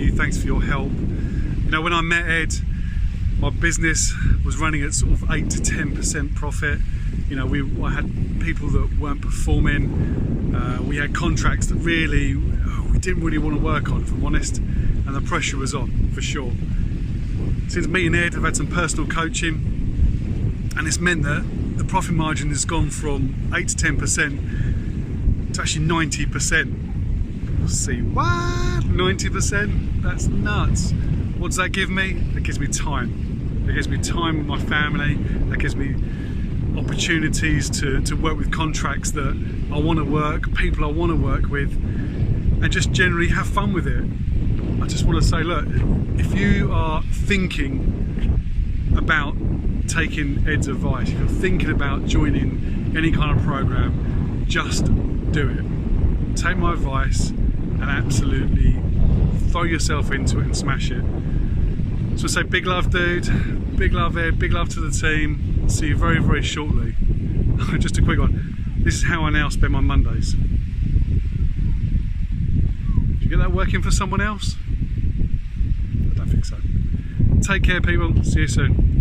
you, thanks for your help. You know, when I met Ed, my business was running at sort of 8 to 10% profit. You know, I had people that weren't performing. We had contracts that really we didn't really want to work on, if I'm honest, and the pressure was on for sure. Since meeting Ed, I've had some personal coaching, and it's meant that the profit margin has gone from 8 to 10% to actually 90%. Let's see, what? 90%? That's nuts. What does that give me? It gives me time. It gives me time with my family. That gives me opportunities to work with contracts that I want to work, people I want to work with, and just generally have fun with it. I just want to say, look, if you are thinking about taking Ed's advice, if you're thinking about joining any kind of program, just do it. Take my advice and absolutely throw yourself into it and smash it. So I say big love, dude, big love, Ed, big love to the team. See you very, very shortly. Just a quick one. This is how I now spend my Mondays. Did you get that working for someone else? I don't think so. Take care, people. See you soon.